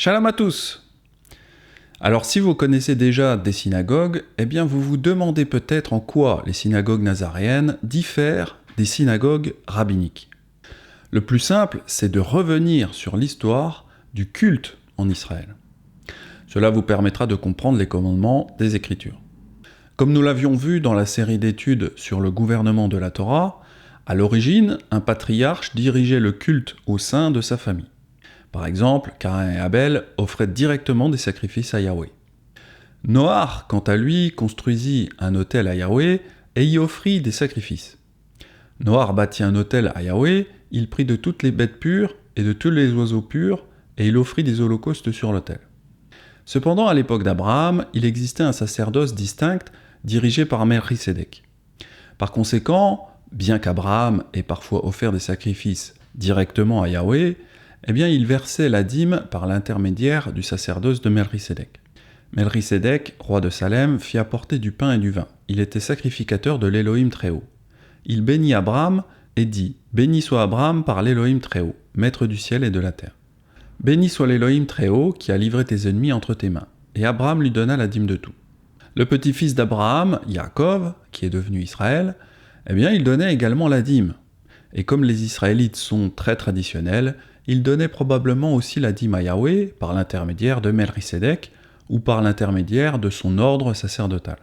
Shalom à tous! Alors si vous connaissez déjà des synagogues, eh bien vous vous demandez peut-être en quoi les synagogues nazaréennes diffèrent des synagogues rabbiniques. Le plus simple, c'est de revenir sur l'histoire du culte en Israël. Cela vous permettra de comprendre les commandements des Écritures. Comme nous l'avions vu dans la série d'études sur le gouvernement de la Torah, à l'origine, un patriarche dirigeait le culte au sein de sa famille. Par exemple, Caïn et Abel offraient directement des sacrifices à Yahweh. Noach, quant à lui, construisit un autel à Yahweh et y offrit des sacrifices. Noach bâtit un autel à Yahweh, il prit de toutes les bêtes pures et de tous les oiseaux purs, et il offrit des holocaustes sur l'autel. Cependant, à l'époque d'Abraham, il existait un sacerdoce distinct dirigé par Melchisédek. Par conséquent, bien qu'Abraham ait parfois offert des sacrifices directement à Yahweh, eh bien il versait la dîme par l'intermédiaire du sacerdoce de Melchisédek. Melchisédek, roi de Salem, fit apporter du pain et du vin. Il était sacrificateur de l'Élohim Très-Haut. Il bénit Abraham et dit « Béni soit Abraham par l'Élohim Très-Haut, maître du ciel et de la terre. Béni soit l'Élohim Très-Haut qui a livré tes ennemis entre tes mains. » Et Abraham lui donna la dîme de tout. Le petit-fils d'Abraham, Yaakov, qui est devenu Israël, eh bien il donnait également la dîme. Et comme les Israélites sont très traditionnels, il donnait probablement aussi la dîme à Yahweh par l'intermédiaire de Melchisédek ou par l'intermédiaire de son ordre sacerdotal.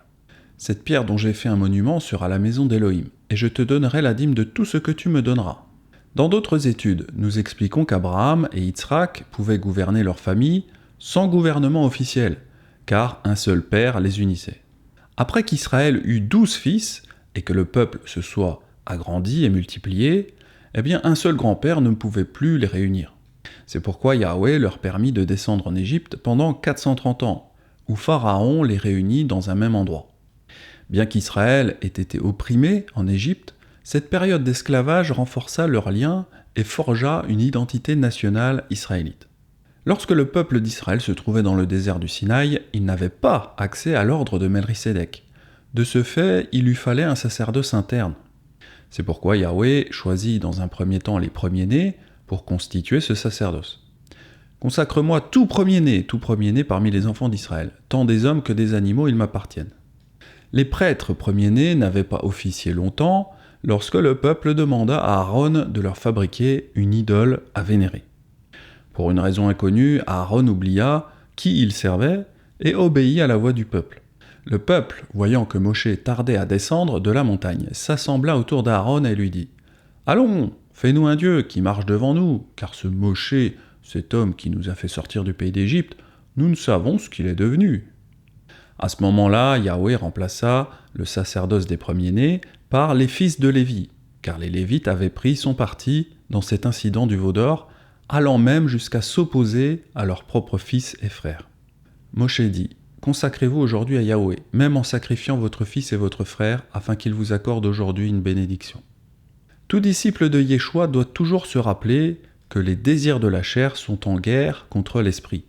Cette pierre dont j'ai fait un monument sera la maison d'Élohim, et je te donnerai la dîme de tout ce que tu me donneras. Dans d'autres études, nous expliquons qu'Abraham et Yitzhak pouvaient gouverner leur famille sans gouvernement officiel, car un seul père les unissait. Après qu'Israël eut 12 fils, et que le peuple se soit agrandi et multiplié, eh bien un seul grand-père ne pouvait plus les réunir. C'est pourquoi Yahweh leur permit de descendre en Égypte pendant 430 ans, où Pharaon les réunit dans un même endroit. Bien qu'Israël ait été opprimé en Égypte, cette période d'esclavage renforça leurs liens et forgea une identité nationale israélite. Lorsque le peuple d'Israël se trouvait dans le désert du Sinaï, il n'avait pas accès à l'ordre de Melchisédek. De ce fait, il lui fallait un sacerdoce interne. C'est pourquoi Yahweh choisit dans un premier temps les premiers-nés pour constituer ce sacerdoce. « Consacre-moi tout premier-né parmi les enfants d'Israël, tant des hommes que des animaux, ils m'appartiennent. » Les prêtres premiers-nés n'avaient pas officié longtemps lorsque le peuple demanda à Aaron de leur fabriquer une idole à vénérer. Pour une raison inconnue, Aaron oublia qui il servait et obéit à la voix du peuple. Le peuple, voyant que Moshe tardait à descendre de la montagne, s'assembla autour d'Aaron et lui dit « Allons, fais-nous un Dieu qui marche devant nous, car ce Moshe, cet homme qui nous a fait sortir du pays d'Égypte, nous ne savons ce qu'il est devenu. » À ce moment-là, Yahweh remplaça le sacerdoce des premiers-nés par les fils de Lévi, car les Lévites avaient pris son parti dans cet incident du veau d'or, allant même jusqu'à s'opposer à leurs propres fils et frères. Moshe dit « Consacrez-vous aujourd'hui à Yahweh, même en sacrifiant votre fils et votre frère, afin qu'il vous accorde aujourd'hui une bénédiction. » Tout disciple de Yeshua doit toujours se rappeler que les désirs de la chair sont en guerre contre l'esprit,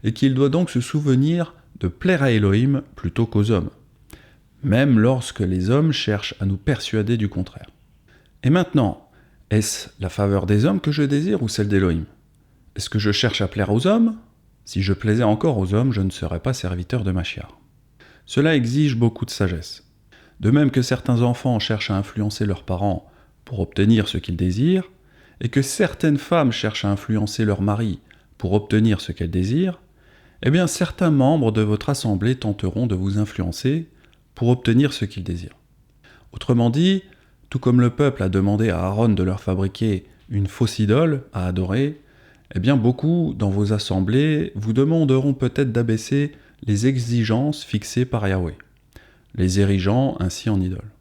et qu'il doit donc se souvenir de plaire à Elohim plutôt qu'aux hommes, même lorsque les hommes cherchent à nous persuader du contraire. Et maintenant, est-ce la faveur des hommes que je désire ou celle d'Elohim? Est-ce que je cherche à plaire aux hommes? Si je plaisais encore aux hommes, je ne serais pas serviteur de Mashiach. Cela exige beaucoup de sagesse. De même que certains enfants cherchent à influencer leurs parents pour obtenir ce qu'ils désirent, et que certaines femmes cherchent à influencer leur mari pour obtenir ce qu'elles désirent, eh bien certains membres de votre assemblée tenteront de vous influencer pour obtenir ce qu'ils désirent. Autrement dit, tout comme le peuple a demandé à Aaron de leur fabriquer une fausse idole à adorer, eh bien beaucoup dans vos assemblées vous demanderont peut-être d'abaisser les exigences fixées par Yahweh, les érigeant ainsi en idole.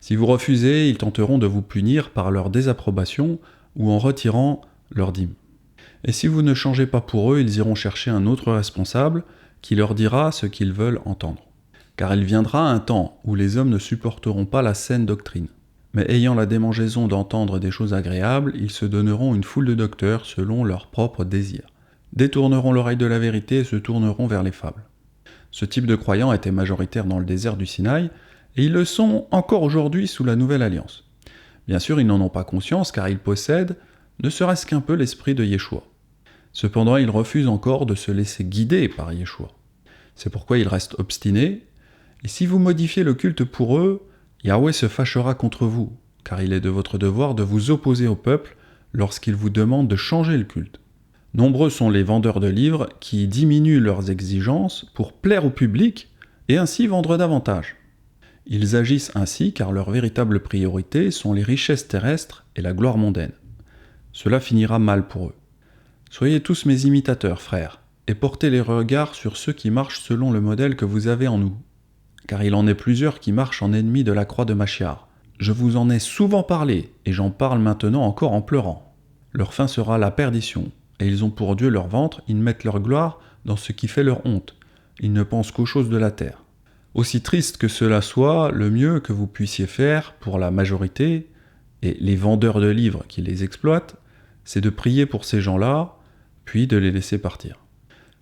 Si vous refusez, ils tenteront de vous punir par leur désapprobation ou en retirant leur dîme. Et si vous ne changez pas pour eux, ils iront chercher un autre responsable qui leur dira ce qu'ils veulent entendre. Car il viendra un temps où les hommes ne supporteront pas la saine doctrine. Mais ayant la démangeaison d'entendre des choses agréables, ils se donneront une foule de docteurs selon leurs propres désirs, détourneront l'oreille de la vérité et se tourneront vers les fables. Ce type de croyants était majoritaire dans le désert du Sinaï, et ils le sont encore aujourd'hui sous la Nouvelle Alliance. Bien sûr, ils n'en ont pas conscience car ils possèdent ne serait-ce qu'un peu l'esprit de Yeshua. Cependant, ils refusent encore de se laisser guider par Yeshua. C'est pourquoi ils restent obstinés, et si vous modifiez le culte pour eux, Yahweh se fâchera contre vous, car il est de votre devoir de vous opposer au peuple lorsqu'il vous demande de changer le culte. Nombreux sont les vendeurs de livres qui diminuent leurs exigences pour plaire au public et ainsi vendre davantage. Ils agissent ainsi car leurs véritables priorités sont les richesses terrestres et la gloire mondaine. Cela finira mal pour eux. Soyez tous mes imitateurs, frères, et portez les regards sur ceux qui marchent selon le modèle que vous avez en nous. Car il en est plusieurs qui marchent en ennemis de la croix de Machiar. Je vous en ai souvent parlé, et j'en parle maintenant encore en pleurant. Leur fin sera la perdition, et ils ont pour Dieu leur ventre, ils mettent leur gloire dans ce qui fait leur honte. Ils ne pensent qu'aux choses de la terre. Aussi triste que cela soit, le mieux que vous puissiez faire pour la majorité, et les vendeurs de livres qui les exploitent, c'est de prier pour ces gens-là, puis de les laisser partir.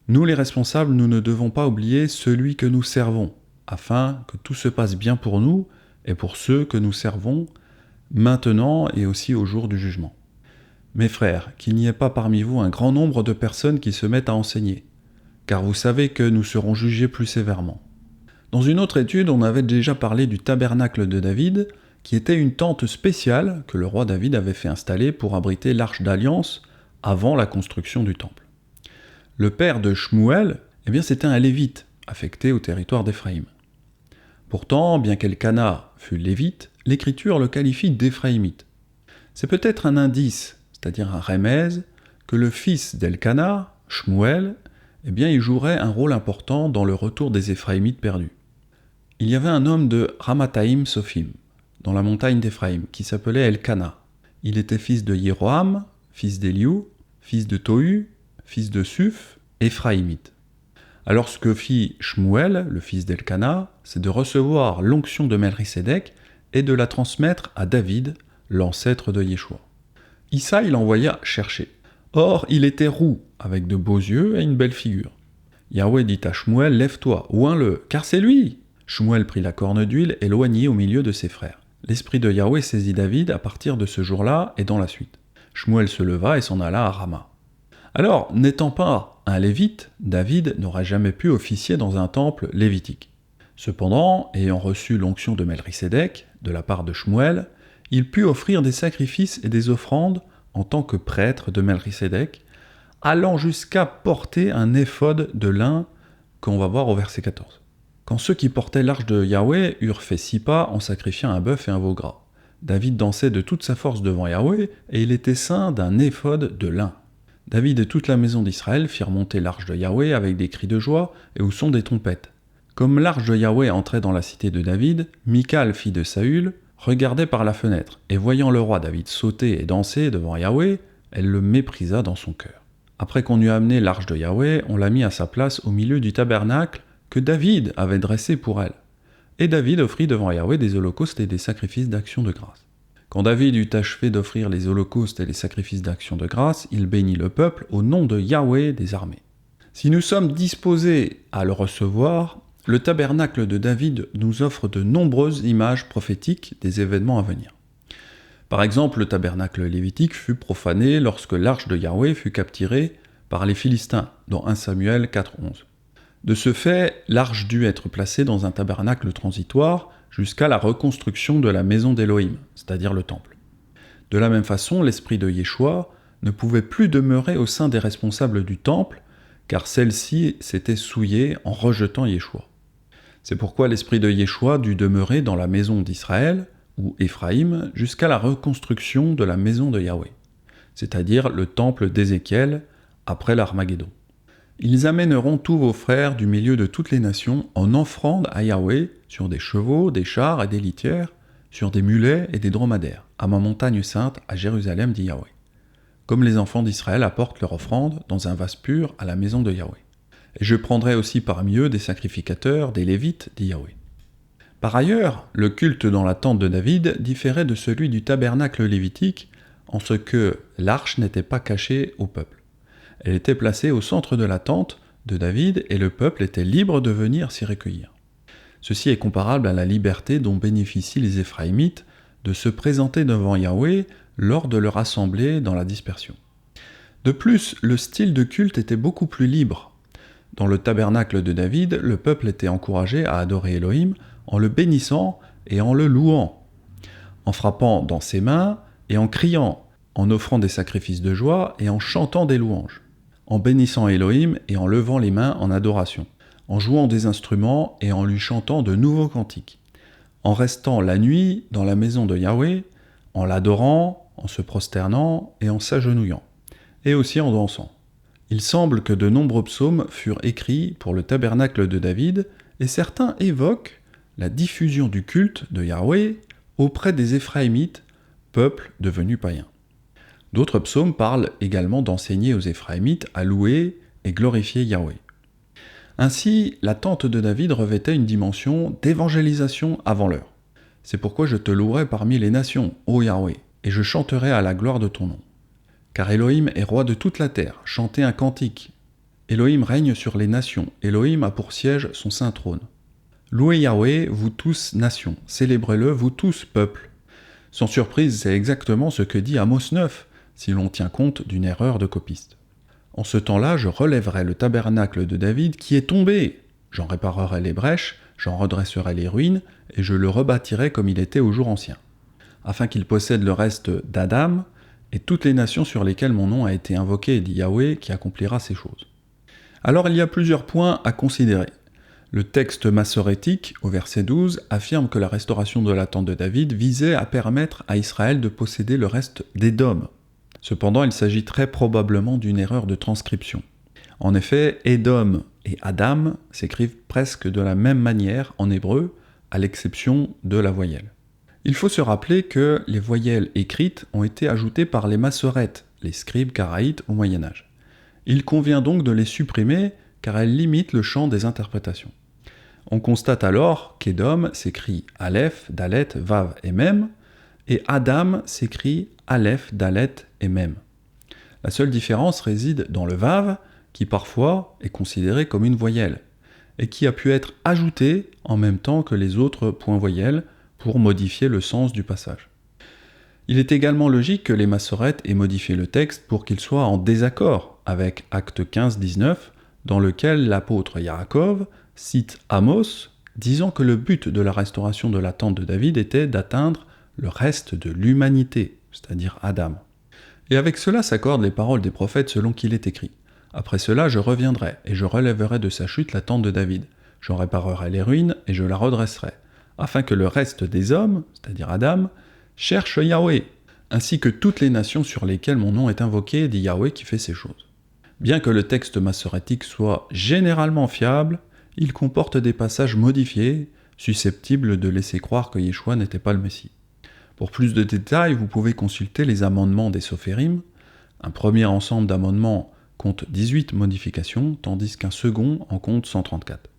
Nous les responsables, nous ne devons pas oublier celui que nous servons, afin que tout se passe bien pour nous et pour ceux que nous servons, maintenant et aussi au jour du jugement. Mes frères, qu'il n'y ait pas parmi vous un grand nombre de personnes qui se mettent à enseigner, car vous savez que nous serons jugés plus sévèrement. Dans une autre étude, on avait déjà parlé du tabernacle de David, qui était une tente spéciale que le roi David avait fait installer pour abriter l'arche d'alliance avant la construction du temple. Le père de Shmuel, c'était un lévite, affecté au territoire d'Éphraïm. Pourtant, bien qu'Elkana fût lévite, l'Écriture le qualifie d'éphraïmite. C'est peut-être un indice, c'est-à-dire un remèze, que le fils d'Elkana, Shmuel, il jouerait un rôle important dans le retour des Éphraïmites perdus. Il y avait un homme de Ramathaïm Sophim, dans la montagne d'Éphraïm, qui s'appelait Elkana. Il était fils de Jéroham, fils d'Éliou, fils de Tohu, fils de Suf, Éphraïmite. Alors ce que fit Shmuel, le fils d'Elkana, c'est de recevoir l'onction de Melchisédek et de la transmettre à David, l'ancêtre de Yeshua. Isaïe l'envoya chercher. Or, il était roux, avec de beaux yeux et une belle figure. Yahweh dit à Shmuel, « Lève-toi, oins-le, car c'est lui !» Shmuel prit la corne d'huile et l'oignit au milieu de ses frères. L'esprit de Yahweh saisit David à partir de ce jour-là et dans la suite. Shmuel se leva et s'en alla à Rama. Alors, n'étant pas un lévite, David n'aurait jamais pu officier dans un temple lévitique. Cependant, ayant reçu l'onction de Melchisédek, de la part de Shmuel, il put offrir des sacrifices et des offrandes en tant que prêtre de Melchisédek, allant jusqu'à porter un éphod de lin qu'on va voir au verset 14. Quand ceux qui portaient l'arche de Yahweh eurent fait 6 pas en sacrifiant un bœuf et un veau gras, David dansait de toute sa force devant Yahweh, et il était ceint d'un éphod de lin. David et toute la maison d'Israël firent monter l'arche de Yahweh avec des cris de joie et au son des trompettes. Comme l'arche de Yahweh entrait dans la cité de David, Michal, fille de Saül, regardait par la fenêtre, et voyant le roi David sauter et danser devant Yahweh, elle le méprisa dans son cœur. Après qu'on eut amené l'arche de Yahweh, on l'a mis à sa place au milieu du tabernacle que David avait dressé pour elle. Et David offrit devant Yahweh des holocaustes et des sacrifices d'action de grâce. Quand David eut achevé d'offrir les holocaustes et les sacrifices d'action de grâce, il bénit le peuple au nom de Yahweh des armées. Si nous sommes disposés à le recevoir, le tabernacle de David nous offre de nombreuses images prophétiques des événements à venir. Par exemple, le tabernacle lévitique fut profané lorsque l'arche de Yahweh fut capturée par les Philistins, dans 1 Samuel 4:11. De ce fait, l'arche dut être placée dans un tabernacle transitoire jusqu'à la reconstruction de la maison d'Élohim, c'est-à-dire le temple. De la même façon, l'esprit de Yeshua ne pouvait plus demeurer au sein des responsables du temple, car celle-ci s'était souillée en rejetant Yeshua. C'est pourquoi l'esprit de Yeshua dut demeurer dans la maison d'Israël, ou Éphraïm, jusqu'à la reconstruction de la maison de Yahweh, c'est-à-dire le temple d'Ézéchiel, après l'Armageddon. Ils amèneront tous vos frères du milieu de toutes les nations en offrande à Yahweh sur des chevaux, des chars et des litières, sur des mulets et des dromadaires, à ma montagne sainte, à Jérusalem, dit Yahweh. Comme les enfants d'Israël apportent leur offrande dans un vase pur à la maison de Yahweh. Et je prendrai aussi parmi eux des sacrificateurs, des Lévites, dit Yahweh. Par ailleurs, le culte dans la tente de David différait de celui du tabernacle lévitique en ce que l'arche n'était pas cachée au peuple. Elle était placée au centre de la tente de David et le peuple était libre de venir s'y recueillir. Ceci est comparable à la liberté dont bénéficient les Éphraïmites de se présenter devant Yahweh lors de leur assemblée dans la dispersion. De plus, le style de culte était beaucoup plus libre. Dans le tabernacle de David, le peuple était encouragé à adorer Elohim en le bénissant et en le louant, en frappant dans ses mains et en criant, en offrant des sacrifices de joie et en chantant des louanges, en bénissant Elohim et en levant les mains en adoration, en jouant des instruments et en lui chantant de nouveaux cantiques, en restant la nuit dans la maison de Yahweh, en l'adorant, en se prosternant et en s'agenouillant, et aussi en dansant. Il semble que de nombreux psaumes furent écrits pour le tabernacle de David, et certains évoquent la diffusion du culte de Yahweh auprès des Éphraïmites, peuple devenu païen. D'autres psaumes parlent également d'enseigner aux Éphraïmites à louer et glorifier Yahweh. Ainsi, la tente de David revêtait une dimension d'évangélisation avant l'heure. C'est pourquoi je te louerai parmi les nations, ô Yahweh, et je chanterai à la gloire de ton nom. Car Elohim est roi de toute la terre, chantez un cantique. Elohim règne sur les nations, Elohim a pour siège son saint trône. Louez Yahweh, vous tous nations, célébrez-le, vous tous peuples. Sans surprise, c'est exactement ce que dit Amos 9, si l'on tient compte d'une erreur de copiste. En ce temps-là, je relèverai le tabernacle de David qui est tombé. J'en réparerai les brèches, j'en redresserai les ruines, et je le rebâtirai comme il était au jour ancien, afin qu'il possède le reste d'Adam, et toutes les nations sur lesquelles mon nom a été invoqué, dit Yahweh, qui accomplira ces choses. Alors il y a plusieurs points à considérer. Le texte massorétique, au verset 12, affirme que la restauration de la tente de David visait à permettre à Israël de posséder le reste d'Édom. Cependant, il s'agit très probablement d'une erreur de transcription. En effet, Édom et Adam s'écrivent presque de la même manière en hébreu, à l'exception de la voyelle. Il faut se rappeler que les voyelles écrites ont été ajoutées par les massorètes, les scribes karaïtes au Moyen-Âge. Il convient donc de les supprimer car elles limitent le champ des interprétations. On constate alors qu'Édom s'écrit Aleph, Dalet, Vav et Mem, et Adam s'écrit Aleph, Dalet et Mem. La seule différence réside dans le Vav, qui parfois est considéré comme une voyelle, et qui a pu être ajouté en même temps que les autres points voyelles pour modifier le sens du passage. Il est également logique que les massorètes aient modifié le texte pour qu'il soit en désaccord avec Acte 15-19, dans lequel l'apôtre Yaakov cite Amos, disant que le but de la restauration de la tente de David était d'atteindre le reste de l'humanité, c'est-à-dire Adam. Et avec cela s'accordent les paroles des prophètes selon qu'il est écrit. Après cela, je reviendrai, et je relèverai de sa chute la tente de David. J'en réparerai les ruines, et je la redresserai, afin que le reste des hommes, c'est-à-dire Adam, cherche Yahweh, ainsi que toutes les nations sur lesquelles mon nom est invoqué, dit Yahweh qui fait ces choses. Bien que le texte massorétique soit généralement fiable, il comporte des passages modifiés, susceptibles de laisser croire que Yeshua n'était pas le Messie. Pour plus de détails, vous pouvez consulter les amendements des Sophérim. Un premier ensemble d'amendements compte 18 modifications, tandis qu'un second en compte 134.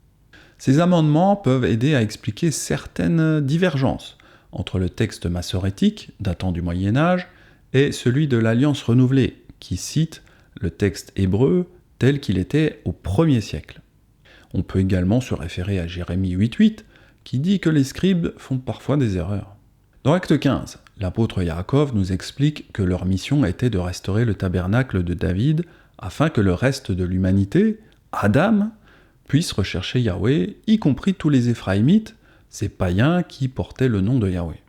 Ces amendements peuvent aider à expliquer certaines divergences entre le texte massorétique, datant du Moyen-Âge, et celui de l'Alliance renouvelée, qui cite le texte hébreu tel qu'il était au 1er siècle. On peut également se référer à Jérémie 8.8, qui dit que les scribes font parfois des erreurs. Dans Acte 15, l'apôtre Yaakov nous explique que leur mission était de restaurer le tabernacle de David afin que le reste de l'humanité, Adam, puisse rechercher Yahweh, y compris tous les Éphraïmites, ces païens qui portaient le nom de Yahweh.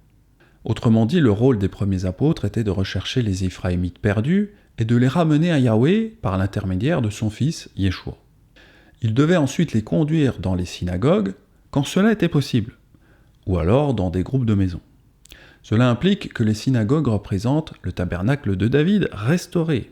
Autrement dit, le rôle des premiers apôtres était de rechercher les Éphraïmites perdus et de les ramener à Yahweh par l'intermédiaire de son fils Yeshua. Ils devaient ensuite les conduire dans les synagogues quand cela était possible, ou alors dans des groupes de maisons. Cela implique que les synagogues représentent le tabernacle de David restauré.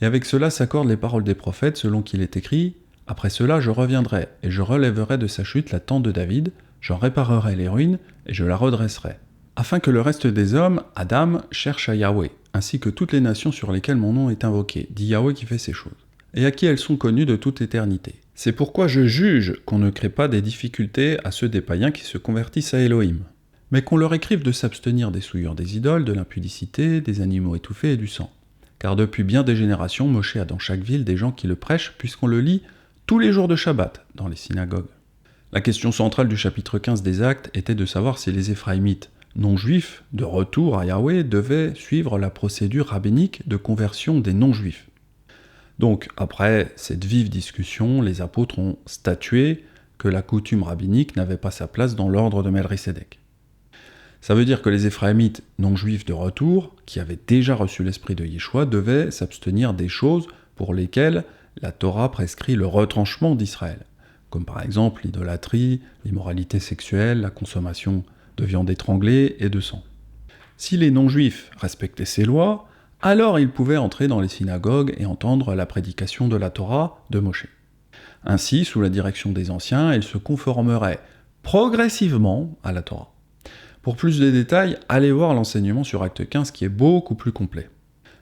Et avec cela s'accordent les paroles des prophètes selon qu'il est écrit « Après cela je reviendrai, et je relèverai de sa chute la tente de David, j'en réparerai les ruines, et je la redresserai. » Afin que le reste des hommes, Adam, cherche à Yahweh, ainsi que toutes les nations sur lesquelles mon nom est invoqué, dit Yahweh qui fait ces choses, et à qui elles sont connues de toute éternité. C'est pourquoi je juge qu'on ne crée pas des difficultés à ceux des païens qui se convertissent à Elohim, mais qu'on leur écrive de s'abstenir des souillures des idoles, de l'impudicité, des animaux étouffés et du sang. Car depuis bien des générations, Moshe a dans chaque ville des gens qui le prêchent, puisqu'on le lit tous les jours de Shabbat dans les synagogues. La question centrale du chapitre 15 des Actes était de savoir si les Éphraïmites non-juifs, de retour à Yahweh, devaient suivre la procédure rabbinique de conversion des non-juifs. Donc, après cette vive discussion, les apôtres ont statué que la coutume rabbinique n'avait pas sa place dans l'ordre de Melchisédek. Ça veut dire que les Éphraïmites non-juifs de retour, qui avaient déjà reçu l'esprit de Yeshua, devaient s'abstenir des choses pour lesquelles la Torah prescrit le retranchement d'Israël, comme par exemple l'idolâtrie, l'immoralité sexuelle, la consommation de viande étranglée et de sang. Si les non-juifs respectaient ces lois, alors ils pouvaient entrer dans les synagogues et entendre la prédication de la Torah de Moshe. Ainsi, sous la direction des anciens, ils se conformeraient progressivement à la Torah. Pour plus de détails, allez voir l'enseignement sur Acte 15 qui est beaucoup plus complet.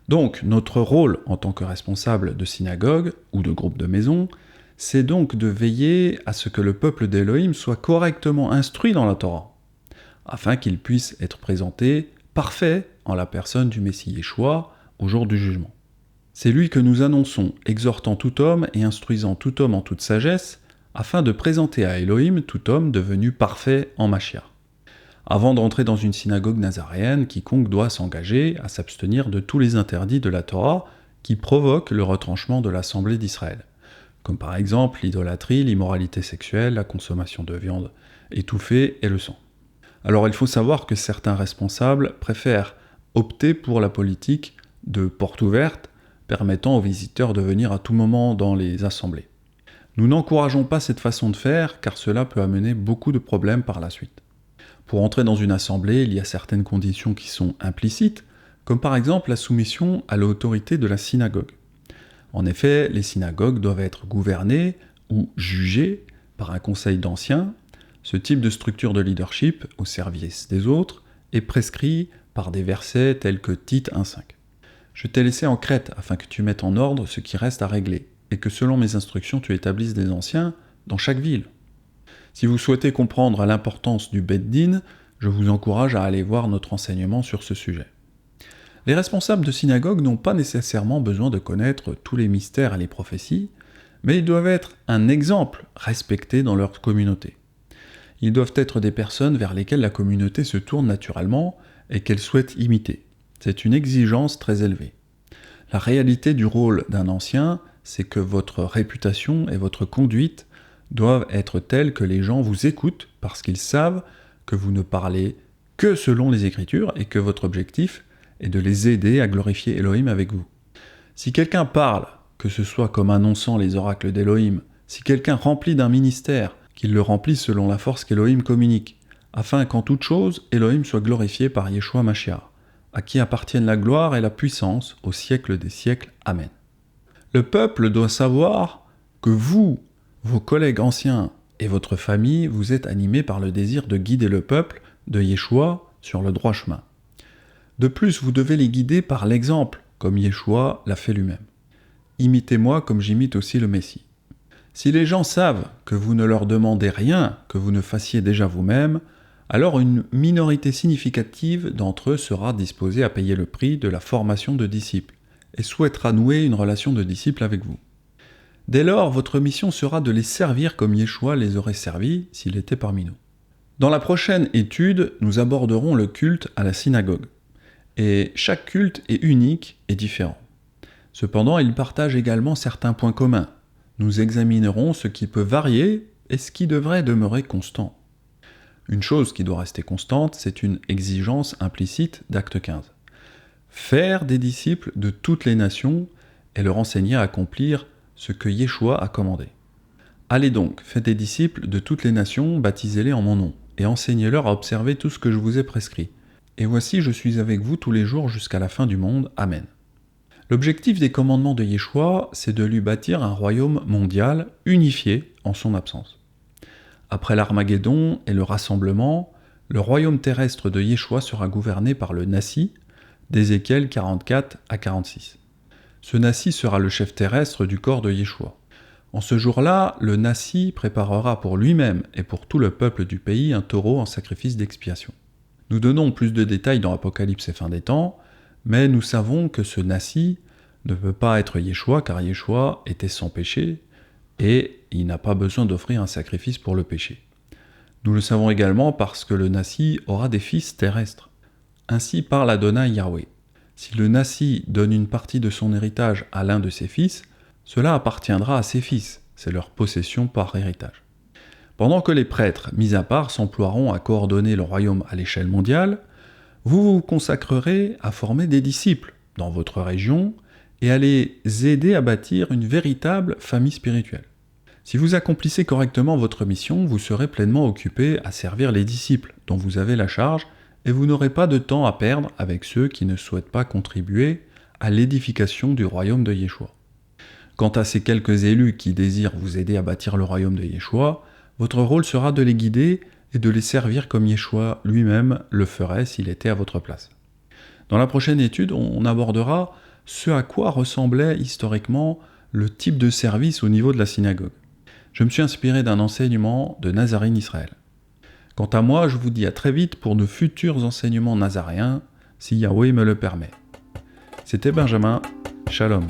Donc, notre rôle en tant que responsable de synagogue ou de groupe de maison, c'est donc de veiller à ce que le peuple d'Élohim soit correctement instruit dans la Torah, afin qu'il puisse être présenté parfait en la personne du Messie Yeshua au jour du jugement. C'est lui que nous annonçons, exhortant tout homme et instruisant tout homme en toute sagesse, afin de présenter à Elohim tout homme devenu parfait en Mashiach. Avant d'entrer dans une synagogue nazaréenne, quiconque doit s'engager à s'abstenir de tous les interdits de la Torah qui provoquent le retranchement de l'Assemblée d'Israël, comme par exemple l'idolâtrie, l'immoralité sexuelle, la consommation de viande étouffée et le sang. Alors il faut savoir que certains responsables préfèrent opter pour la politique de porte ouverte, permettant aux visiteurs de venir à tout moment dans les assemblées. Nous n'encourageons pas cette façon de faire, car cela peut amener beaucoup de problèmes par la suite. Pour entrer dans une assemblée, il y a certaines conditions qui sont implicites, comme par exemple la soumission à l'autorité de la synagogue. En effet, les synagogues doivent être gouvernées ou jugées par un conseil d'anciens. Ce type de structure de leadership au service des autres est prescrit par des versets tels que Tite 1.5. Je t'ai laissé en Crète afin que tu mettes en ordre ce qui reste à régler, et que selon mes instructions tu établisses des anciens dans chaque ville. Si vous souhaitez comprendre l'importance du Beit Din, je vous encourage à aller voir notre enseignement sur ce sujet. Les responsables de synagogue n'ont pas nécessairement besoin de connaître tous les mystères et les prophéties, mais ils doivent être un exemple respecté dans leur communauté. Ils doivent être des personnes vers lesquelles la communauté se tourne naturellement et qu'elle souhaite imiter. C'est une exigence très élevée. La réalité du rôle d'un ancien, c'est que votre réputation et votre conduite doivent être telles que les gens vous écoutent parce qu'ils savent que vous ne parlez que selon les Écritures et que votre objectif est de les aider à glorifier Elohim avec vous. Si quelqu'un parle, que ce soit comme annonçant les oracles d'Elohim, si quelqu'un remplit d'un ministère, qu'il le remplisse selon la force qu'Elohim communique, afin qu'en toute chose, Elohim soit glorifié par Yeshua Mashiach, à qui appartiennent la gloire et la puissance au siècle des siècles. Amen. Le peuple doit savoir que vous, vos collègues anciens et votre famille, vous êtes animés par le désir de guider le peuple de Yeshua sur le droit chemin. De plus, vous devez les guider par l'exemple, comme Yeshua l'a fait lui-même. Imitez-moi comme j'imite aussi le Messie. Si les gens savent que vous ne leur demandez rien que vous ne fassiez déjà vous-même, alors une minorité significative d'entre eux sera disposée à payer le prix de la formation de disciples et souhaitera nouer une relation de disciples avec vous. Dès lors, votre mission sera de les servir comme Yeshua les aurait servis s'il était parmi nous. Dans la prochaine étude, nous aborderons le culte à la synagogue. Et chaque culte est unique et différent. Cependant, il partage également certains points communs. Nous examinerons ce qui peut varier et ce qui devrait demeurer constant. Une chose qui doit rester constante, c'est une exigence implicite d'Acte 15. Faire des disciples de toutes les nations et leur enseigner à accomplir ce que Yeshua a commandé. Allez donc, faites des disciples de toutes les nations, baptisez-les en mon nom, et enseignez-leur à observer tout ce que je vous ai prescrit. Et voici, je suis avec vous tous les jours jusqu'à la fin du monde. Amen. L'objectif des commandements de Yeshua, c'est de lui bâtir un royaume mondial unifié en son absence. Après l'Armageddon et le rassemblement, le royaume terrestre de Yeshua sera gouverné par le Nassi, d'Ézéchiel 44 à 46. Ce Nassi sera le chef terrestre du corps de Yeshua. En ce jour-là, le Nassi préparera pour lui-même et pour tout le peuple du pays un taureau en sacrifice d'expiation. Nous donnons plus de détails dans Apocalypse et fin des temps, mais nous savons que ce Nassi ne peut pas être Yeshua, car Yeshua était sans péché, et il n'a pas besoin d'offrir un sacrifice pour le péché. Nous le savons également parce que le Nassi aura des fils terrestres. Ainsi parle Adonai Yahweh. Si le Nassi donne une partie de son héritage à l'un de ses fils, cela appartiendra à ses fils, c'est leur possession par héritage. Pendant que les prêtres, mis à part, s'emploieront à coordonner le royaume à l'échelle mondiale, vous vous consacrerez à former des disciples dans votre région et à les aider à bâtir une véritable famille spirituelle. Si vous accomplissez correctement votre mission, vous serez pleinement occupé à servir les disciples dont vous avez la charge et vous n'aurez pas de temps à perdre avec ceux qui ne souhaitent pas contribuer à l'édification du royaume de Yeshua. Quant à ces quelques élus qui désirent vous aider à bâtir le royaume de Yeshua, votre rôle sera de les guider et de les servir comme Yeshua lui-même le ferait s'il était à votre place. Dans la prochaine étude, on abordera ce à quoi ressemblait historiquement le type de service au niveau de la synagogue. Je me suis inspiré d'un enseignement de Nazarene Israël. Quant à moi, je vous dis à très vite pour de futurs enseignements nazaréens, si Yahweh me le permet. C'était Benjamin, Shalom.